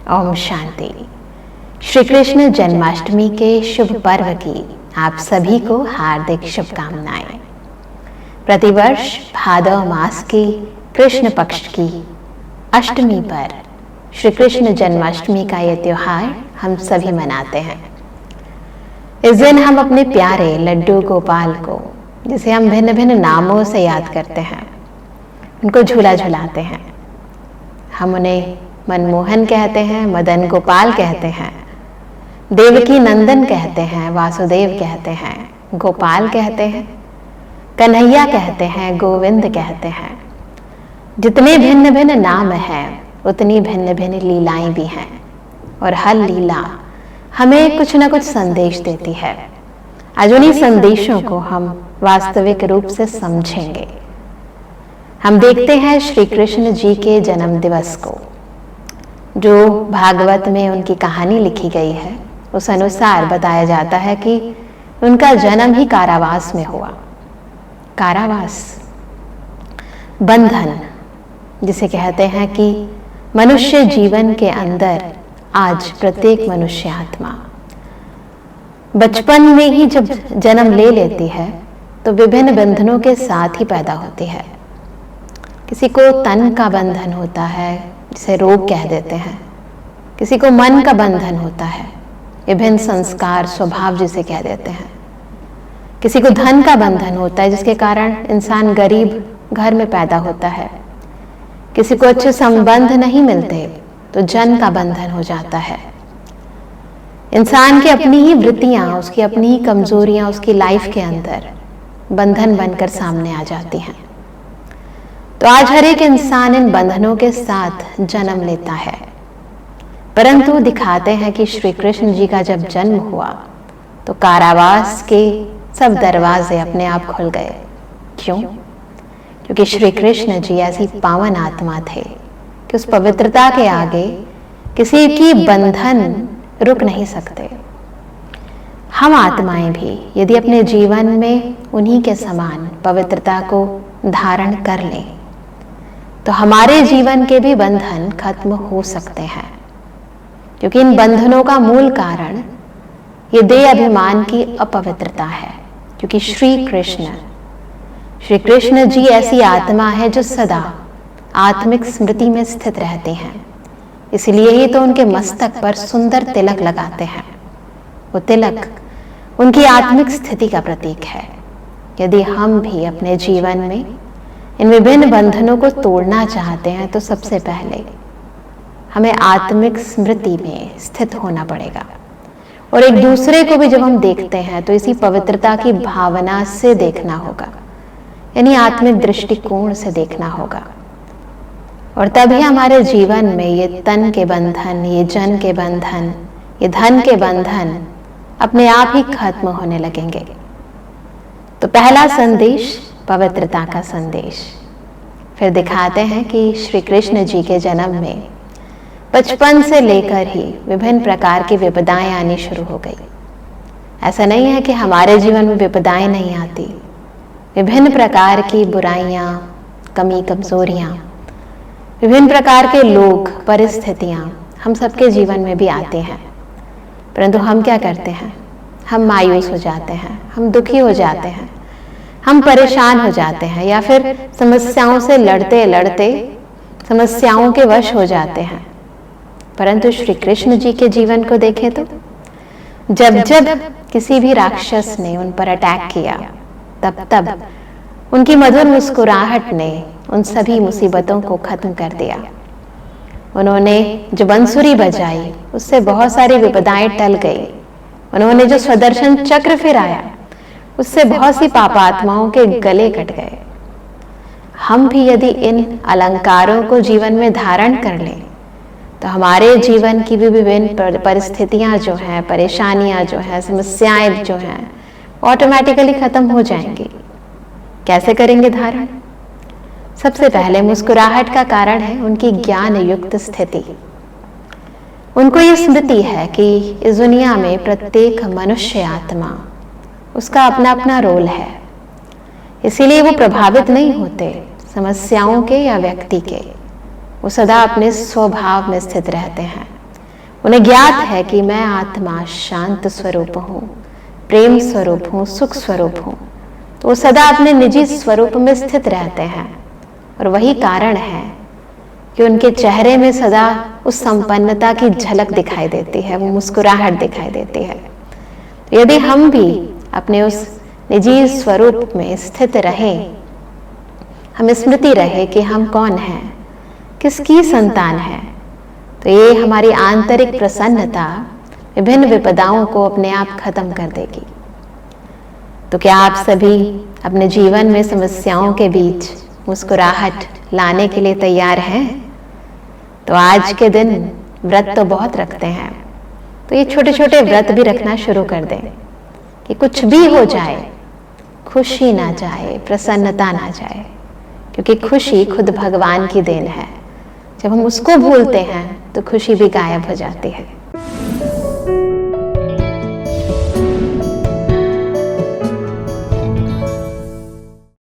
ओम शांति। श्री कृष्ण जन्माष्टमी के शुभ पर्व की आप सभी को हार्दिक शुभकामनाएं। प्रतिवर्ष भादव मास की कृष्ण पक्ष की अष्टमी पर श्री कृष्ण जन्माष्टमी का ये त्योहार हम सभी मनाते हैं। इस दिन हम अपने प्यारे लड्डू गोपाल को, जिसे हम भिन्न भिन्न नामों से याद करते हैं, उनको झूला झुलाते हैं। हम उन्हें मनमोहन कहते हैं, मदन गोपाल कहते हैं, देवकी नंदन कहते हैं, वासुदेव कहते हैं, गोपाल कहते हैं, कन्हैया कहते हैं, गोविंद कहते हैं। जितने भिन्न भिन्न नाम हैं उतनी भिन्न भिन्न लीलाएं भी हैं, और हर लीला हमें कुछ न कुछ संदेश देती है। आज उन्हीं संदेशों को हम वास्तविक रूप से समझेंगे। हम देखते हैं श्री कृष्ण जी के जन्म दिवस को, जो भागवत में उनकी कहानी लिखी गई है, उस अनुसार बताया जाता है कि उनका जन्म ही कारावास में हुआ। कारावास, बंधन, जिसे कहते हैं कि मनुष्य जीवन के अंदर आज प्रत्येक मनुष्य आत्मा बचपन में ही जब जन्म ले लेती है तो विभिन्न बंधनों के साथ ही पैदा होती है। किसी को तन का बंधन होता है, जिसे रोग कह देते हैं। किसी को मन का बंधन होता है, विभिन्न संस्कार स्वभाव जिसे कह देते हैं। किसी को धन का बंधन होता है, जिसके कारण इंसान गरीब घर में पैदा होता है। किसी को अच्छे संबंध नहीं मिलते तो जन का बंधन हो जाता है। इंसान की अपनी ही वृत्तियां, उसकी अपनी ही कमजोरियां उसकी लाइफ के अंदर बंधन बनकर सामने आ जाती हैं। तो आज हर एक इंसान इन बंधनों के साथ जन्म लेता है, परंतु दिखाते हैं कि श्री कृष्ण जी का जब जन्म हुआ तो कारावास के सब दरवाजे अपने आप खुल गए। क्यों? क्योंकि श्री कृष्ण जी ऐसी पावन आत्मा थे कि उस पवित्रता के आगे किसी की बंधन रुक नहीं सकते। हम आत्माएं भी यदि अपने जीवन में उन्हीं के समान पवित्रता को धारण कर लें तो हमारे जीवन के भी बंधन खत्म हो सकते हैं। क्योंकि इन बंधनों का मूल कारण ये देह अभिमान की अपवित्रता है। क्योंकि श्री कृष्ण जी ऐसी आत्मा है जो सदा आत्मिक स्मृति में स्थित रहते हैं। इसलिए ही तो उनके मस्तक पर सुंदर तिलक लगाते हैं। वो तिलक उनकी आत्मिक स्थिति का प्रतीक है। यदि हम भी अपने जीवन में इन विभिन्न बंधनों को तोड़ना चाहते हैं तो सबसे पहले हमें आत्मिक स्मृति में स्थित होना पड़ेगा। और एक दूसरे को भी जब हम देखते हैं तो इसी पवित्रता की भावना से देखना होगा, यानी आत्मिक दृष्टिकोण से देखना होगा। और तभी हमारे जीवन में ये तन के बंधन, ये जन के बंधन, ये धन के बंधन अपने आप ही खत्म होने लगेंगे। तो पहला संदेश पवित्रता का संदेश। फिर दिखाते हैं कि श्री कृष्ण जी के जन्म में बचपन से लेकर ही विभिन्न प्रकार की विपदाएं आनी शुरू हो गई। ऐसा नहीं है कि हमारे जीवन में विपदाएं नहीं आती। विभिन्न प्रकार की बुराइयां, कमी, कमजोरियां, विभिन्न प्रकार के लोग, परिस्थितियां हम सबके जीवन में भी आते हैं। परंतु हम क्या करते हैं? हम मायूस हो जाते हैं, हम दुखी हो जाते हैं, हम परेशान हो जाते हैं, या फिर समस्याओं से लड़ते लड़ते समस्याओं के वश हो जाते हैं। परंतु श्री कृष्ण जी के जीवन को देखें तो जब जब किसी भी राक्षस ने उन पर अटैक किया, तब तब उनकी मधुर मुस्कुराहट ने उन सभी मुसीबतों को खत्म कर दिया। उन्होंने जो बंसुरी बजाई उससे बहुत सारी विपदाएं टल गई। उन्होंने जो स्वदर्शन चक्र फिराया उससे बहुत सी पापात्माओं के गले कट गए। हम भी यदि इन अलंकारों को जीवन में धारण कर लें तो हमारे जीवन की भी विभिन्न परिस्थितियां जो हैं, परेशानियां जो हैं, समस्याएं जो हैं, ऑटोमेटिकली खत्म हो जाएंगी। कैसे करेंगे धारण? सबसे पहले मुस्कुराहट का कारण है उनकी ज्ञान युक्त स्थिति। उनको ये स्मृति है कि इस दुनिया में प्रत्येक मनुष्य आत्मा, उसका अपना अपना रोल है। इसीलिए वो प्रभावित नहीं होते समस्याओं के या व्यक्ति के। वो सदा अपने स्वभाव में स्थित रहते हैं। उन्हें ज्ञात है कि मैं आत्मा शांत स्वरूप हूँ, प्रेम स्वरूप हूँ, सुख स्वरूप हूँ। तो वो सदा अपने निजी स्वरूप में स्थित रहते हैं और वही कारण है कि उनके चेहरे में सदा उस संपन्नता की झलक दिखाई देती है, वो मुस्कुराहट दिखाई देती है। तो यदि हम भी अपने उस निजी स्वरूप में स्थित रहें, हमें स्मृति रहे कि हम कौन हैं, किसकी संतान है, तो ये हमारी आंतरिक प्रसन्नता विभिन्न विपदाओं को अपने आप खत्म कर देगी। तो क्या आप सभी अपने जीवन में समस्याओं के बीच मुस्कुराहट लाने के लिए तैयार हैं? तो आज के दिन व्रत तो बहुत रखते हैं, तो ये छोटे छोटे व्रत भी रखना शुरू कर दें कि कुछ भी हो जाए, खुशी ना जाए, प्रसन्नता ना जाए, क्योंकि खुशी खुद भगवान की देन है। जब हम उसको भूलते हैं तो खुशी भी गायब हो जाती है।